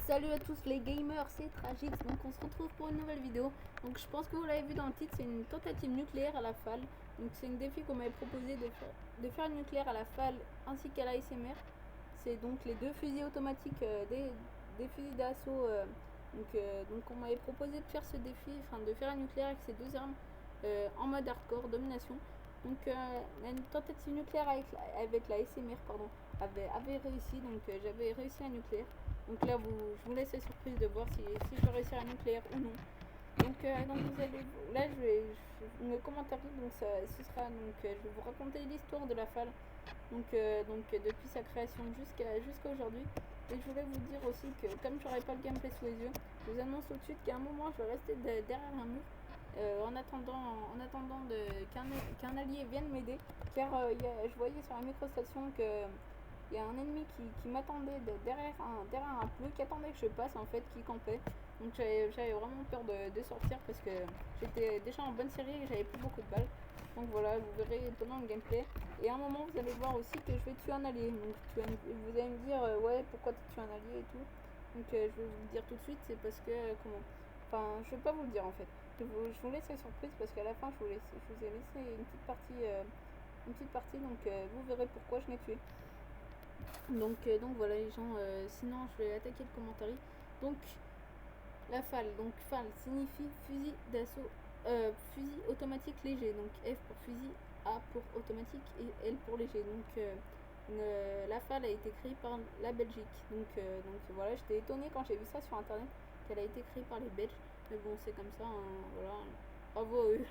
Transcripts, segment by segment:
Salut à tous les gamers, c'est Tragix, donc on se retrouve pour une nouvelle vidéo. Donc je pense que vous l'avez vu dans le titre, c'est une tentative nucléaire à la FAL. Donc c'est un défi qu'on m'avait proposé de faire une nucléaire à la FAL ainsi qu'à la SMR. C'est donc les deux fusils automatiques des fusils d'assaut. Donc on m'avait proposé de faire ce défi, enfin de faire un nucléaire avec ces deux armes en mode hardcore, domination. Donc une tentative nucléaire avec la SMR avait réussi, donc j'avais réussi un nucléaire. Donc là, je vous laisse la surprise de voir si je vais réussir un nucléaire ou non. Donc vous allez, là, le commentaire, donc ce sera, je vais vous raconter l'histoire de la FAL. Donc depuis sa création jusqu'à aujourd'hui. Et je voulais vous dire aussi que comme j'aurai pas le gameplay sous les yeux, je vous annonce tout de suite qu'à un moment, je vais rester derrière un mur. En attendant qu'un allié vienne m'aider, car je voyais sur la microstation que il y a un ennemi qui m'attendait derrière un bleu, qui attendait que je passe en fait, qui campait. Donc j'avais vraiment peur de sortir parce que j'étais déjà en bonne série et j'avais plus beaucoup de balles. Donc voilà, vous verrez pendant le gameplay. Et à un moment, vous allez voir aussi que je vais tuer un allié. Donc vous allez me dire, ouais, pourquoi tu tues un allié et tout. Donc je vais vous le dire tout de suite, c'est parce que, enfin, je vais pas vous le dire en fait. Je vous laisse la surprise parce qu'à la fin, je vous ai laissé une petite partie, donc vous verrez pourquoi je l'ai tué. Donc voilà les gens, sinon je vais attaquer le commentaire. Donc la FAL, donc FAL signifie fusil d'assaut, fusil automatique léger. Donc F pour fusil, A pour automatique et L pour léger. Donc la FAL a été créée par la Belgique. Donc voilà, j'étais étonnée quand j'ai vu ça sur internet qu'elle a été créée par les Belges. Mais bon, c'est comme ça, hein, voilà. Bravo à eux.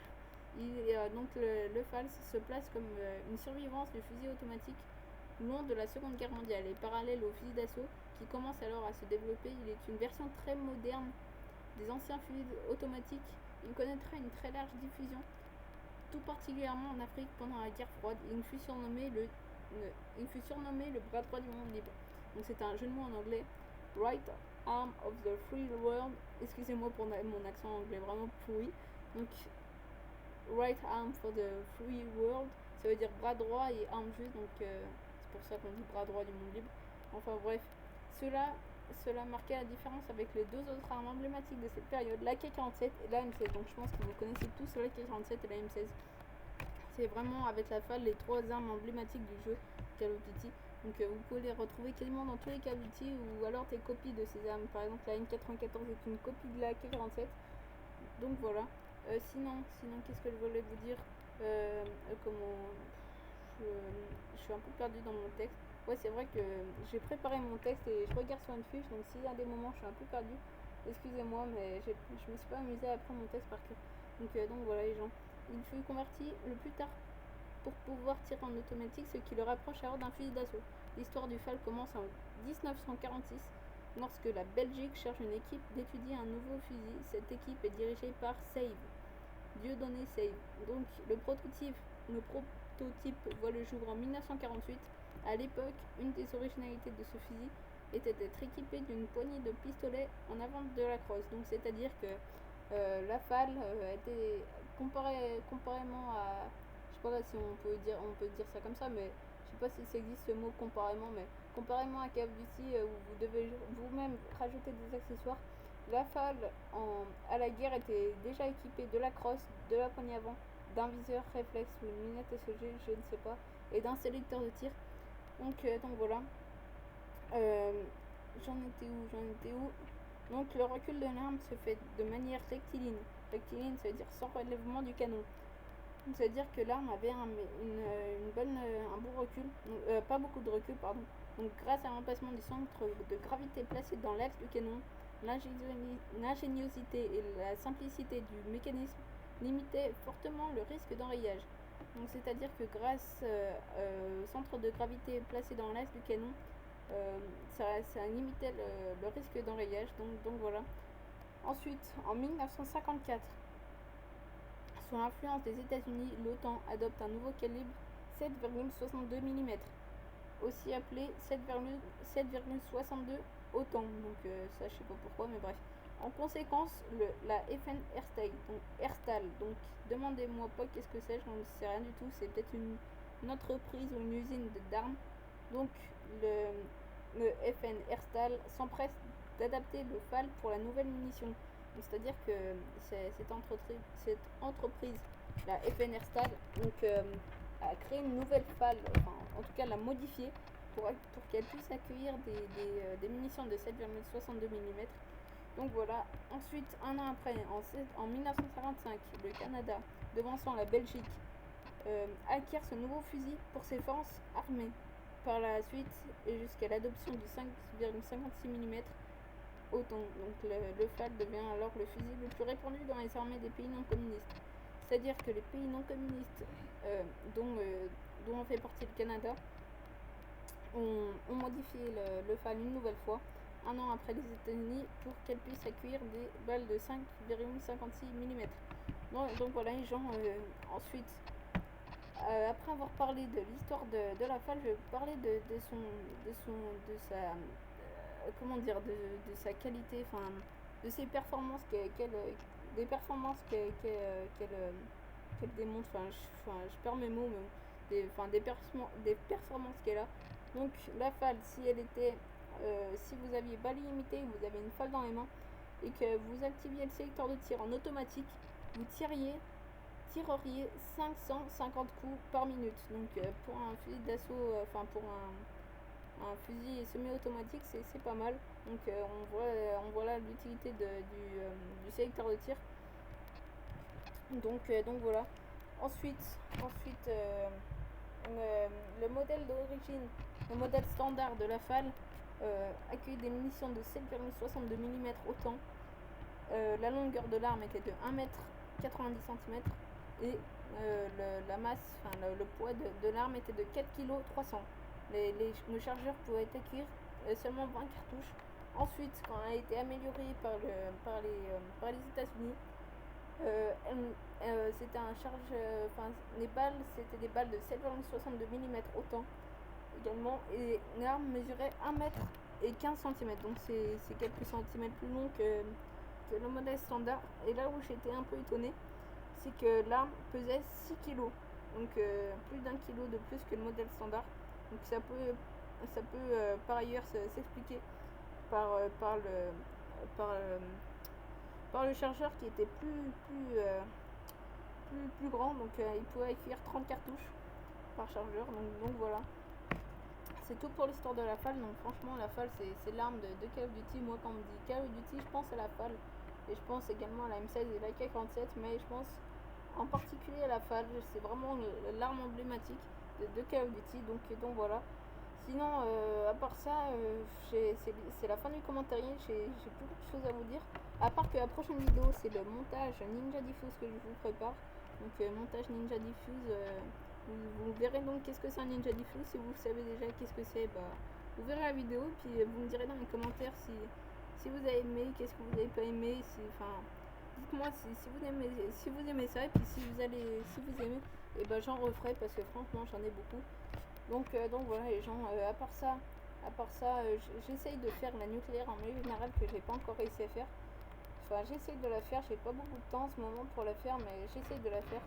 Donc le FAL se place comme une survivance du fusil automatique loin de la Seconde Guerre mondiale et parallèle au fusil d'assaut qui commence alors à se développer. Il est une version très moderne des anciens fusils automatiques. Il connaîtra une très large diffusion, tout particulièrement en Afrique pendant la guerre froide. Il fut surnommé le bras droit du monde libre. Donc c'est un jeu de mots en anglais. Right Arm of the Free World. Excusez-moi pour mon accent anglais vraiment pourri. Donc Right Arm for the Free World, ça veut dire bras droit et arme juste, donc c'est pour ça qu'on dit bras droit du monde libre. Enfin bref, cela marquait la différence avec les deux autres armes emblématiques de cette période, l'AK-47 et la M16. Donc je pense que vous connaissez tous l'AK-47 et la M16. C'est vraiment avec la FAL les trois armes emblématiques du jeu Call of Duty. Donc vous pouvez les retrouver quasiment dans tous les Call of Duty ou alors des copies de ces armes. Par exemple la M94 est une copie de la AK-47. Donc voilà. Sinon, qu'est-ce que je voulais vous dire, comment je suis un peu perdue dans mon texte. Ouais, c'est vrai que j'ai préparé mon texte et je regarde sur une fiche, donc s'il y a des moments où je suis un peu perdue, excusez-moi, mais je me suis pas amusée à apprendre mon texte par cœur. Donc voilà les gens. Il fut converti le plus tard pour pouvoir tirer en automatique, ce qui le rapproche alors d'un fusil d'assaut. L'histoire du FAL commence en 1946 lorsque la Belgique cherche une équipe d'étudier un nouveau fusil. Cette équipe est dirigée par Save, Dieudonné Save. Donc le prototype voit le jour en 1948. À l'époque, une des originalités de ce fusil était d'être équipé d'une poignée de pistolets en avant de la crosse. Donc c'est-à-dire que la FAL était comparément à, je sais pas si on peut dire ça comme ça, mais je sais pas si ça existe ce mot comparément, mais comparément à Call of Duty où vous devez vous-même rajouter des accessoires, la FAL à la guerre était déjà équipée de la crosse, de la poignée avant, d'un viseur réflexe ou une lunette SEG, je ne sais pas, et d'un sélecteur de tir. Donc voilà. J'en étais où Donc le recul de l'arme se fait de manière rectiligne. Rectiligne, ça veut dire sans relèvement du canon. Donc ça veut dire que l'arme avait un bon recul, pas beaucoup de recul, pardon. Donc grâce à l'emplacement du centre de gravité placé dans l'axe du canon, l'ingéniosité et la simplicité du mécanisme limitaient fortement le risque d'enrayage. Donc c'est-à-dire que grâce au centre de gravité placé dans l'axe du canon, ça limitait le risque d'enrayage. Donc voilà. Ensuite, en 1954, sous l'influence des États-Unis, l'OTAN adopte un nouveau calibre 7,62 mm, aussi appelé 7,62 OTAN. Donc ça, je sais pas pourquoi, mais bref. En conséquence, la FN Herstal. Donc demandez-moi pas qu'est-ce que c'est, je n'en sais rien du tout. C'est peut-être une entreprise ou une usine d'armes. Donc le FN Herstal s'empresse d'adapter le FAL pour la nouvelle munition. C'est-à-dire que cette entreprise, la FNR Stal, donc, a créé une nouvelle FAL, enfin en tout cas l'a modifiée pour qu'elle puisse accueillir des munitions de 7,62 mm. Donc voilà, ensuite, un an après, en 1955, le Canada, devançant la Belgique, acquiert ce nouveau fusil pour ses forces armées. Par la suite, et jusqu'à l'adoption du 5,56 mm autant. Donc le FAL devient alors le fusil le plus répandu dans les armées des pays non communistes. C'est-à-dire que les pays non communistes, dont on fait partie le Canada, ont modifié le FAL une nouvelle fois, un an après les États-Unis, pour qu'elles puissent accueillir des balles de 5,56 mm. Donc voilà les gens, ensuite, après avoir parlé de l'histoire de la FAL, je vais parler de sa, comment dire, de sa qualité, enfin, de ses performances des performances qu'elle démontre, je perds mes mots, mais des performances qu'elle a. Donc la FAL, si vous aviez balle illimitée, vous avez une FAL dans les mains, et que vous activiez le sélecteur de tir en automatique, vous tireriez 550 coups par minute. Donc pour un fusil d'assaut, pour un fusil semi-automatique, c'est pas mal. Donc on voit là l'utilité du sélecteur de tir. Donc voilà. Ensuite le modèle d'origine, le modèle standard de la FAL, accueille des munitions de 7,62 mm autant. La longueur de l'arme était de 1,90 m et la masse, le poids de l'arme était de 4,3 kg. Le chargeur pouvait accueillir seulement 20 cartouches. Ensuite, quand elle a été améliorée par les États-Unis, c'était un charge, les balles, c'était des balles de 7,62 mm autant également, et l'arme mesurait 1 mètre et 15 cm, donc c'est quelques centimètres plus long que le modèle standard. Et là où j'étais un peu étonnée, c'est que l'arme pesait 6 kg, donc plus d'1 kg de plus que le modèle standard. Donc ça peut par ailleurs s'expliquer par le chargeur qui était plus grand, donc il pouvait accueillir 30 cartouches par chargeur. Donc voilà, c'est tout pour l'histoire de la FAL. Donc franchement, la FAL, c'est l'arme de Call of Duty. Moi, quand on me dit Call of Duty, je pense à la FAL, et je pense également à la M16 et la K47, mais je pense en particulier à la FAL. C'est vraiment l'arme emblématique de Call of Duty. Donc voilà. Sinon, à part ça, c'est la fin du commentaire. J'ai plus beaucoup de choses à vous dire. À part que la prochaine vidéo, c'est le montage Ninja Diffuse que je vous prépare. Donc montage Ninja Diffuse, vous verrez donc qu'est-ce que c'est un Ninja Diffuse. Si vous savez déjà qu'est-ce que c'est, vous verrez la vidéo, puis vous me direz dans les commentaires si vous avez aimé, qu'est-ce que vous n'avez pas aimé. Dites-moi si vous aimez ça, et puis si vous aimez, et j'en referai, parce que franchement j'en ai beaucoup. Donc voilà les gens, à part ça, j'essaye de faire la nucléaire en milieu général, que j'ai pas encore réussi à faire. J'essaye de la faire, j'ai pas beaucoup de temps en ce moment pour la faire, mais j'essaye de la faire.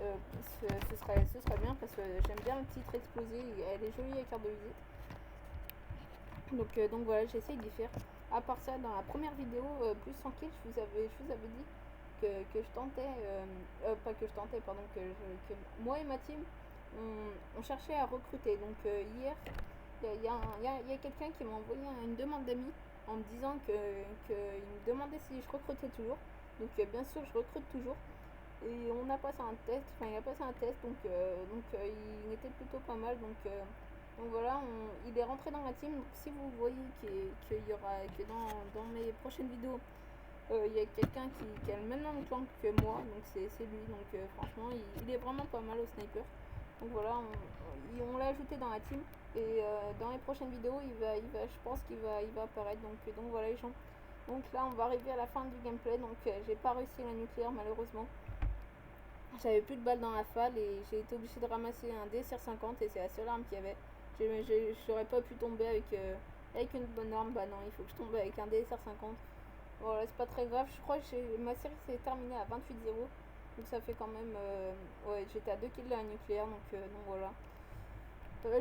Ce serait bien, parce que j'aime bien le titre explosé, elle est jolie, la carte de visite. Donc voilà, j'essaye d'y faire. À part ça, dans la première vidéo, plus tranquille, je vous avais dit que je tentais, pas que je tentais, pardon, que moi et ma team, on cherchait à recruter. Donc hier, il y a quelqu'un qui m'a envoyé une demande d'amis en me disant qu'il me demandait si je recrutais toujours. Donc bien sûr, je recrute toujours. Et on a passé un test, il a passé un test, donc il était plutôt pas mal. Donc voilà, il est rentré dans ma team. Donc si vous voyez qu'il y aura, que dans mes prochaines vidéos, il y a quelqu'un qui a le même nom de clan que moi, donc c'est lui. Donc franchement, il est vraiment pas mal au sniper. Donc voilà, on l'a ajouté dans la team, et dans les prochaines vidéos, je pense qu'il va apparaître. Donc voilà les gens. Donc là, on va arriver à la fin du gameplay. Donc j'ai pas réussi la nucléaire malheureusement. J'avais plus de balles dans la FAL, et j'ai été obligé de ramasser un DSR50, et c'est la seule arme qu'il y avait. J'aurais pas pu tomber avec une bonne arme. Non, il faut que je tombe avec un DSR50. Voilà, c'est pas très grave. Je crois que ma série s'est terminée à 28-0. Donc ça fait quand même, j'étais à 2 kills de la nucléaire, donc voilà.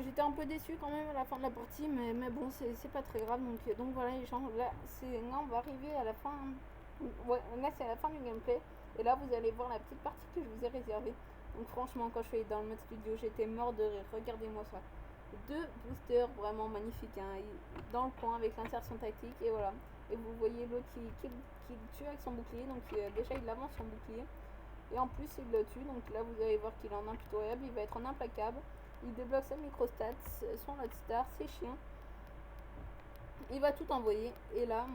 J'étais un peu déçue quand même à la fin de la partie, mais bon, c'est pas très grave. Donc voilà les gens, là, là on va arriver à la fin. Ouais, là c'est la fin du gameplay. Et là vous allez voir la petite partie que je vous ai réservée. Donc franchement, quand je suis dans le mode studio, j'étais mort de rire. Regardez-moi ça. Deux boosters vraiment magnifiques hein, dans le coin avec l'insertion tactique. Et voilà. Et vous voyez l'autre qui le tue avec son bouclier. Donc déjà il avance son bouclier. Et en plus il le tue. Donc là vous allez voir qu'il est en impitoyable. Il va être en implacable. Il débloque sa microstats, son star, ses chiens. Il va tout envoyer. Et là,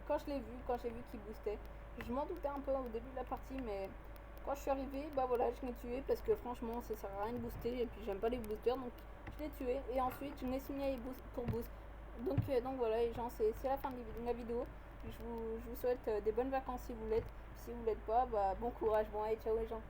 quand je l'ai vu, quand j'ai vu qu'il boostait, je m'en doutais un peu au début de la partie, mais quand je suis arrivé, bah voilà, je l'ai tué parce que franchement, ça sert à rien de booster. Et puis j'aime pas les boosters, donc je l'ai tué. Et ensuite, je l'ai signé pour boost. Donc voilà, les gens, c'est la fin de la vidéo. Je vous souhaite des bonnes vacances si vous l'êtes. Si vous l'êtes pas, bah bon courage. Bon, allez, ciao les gens.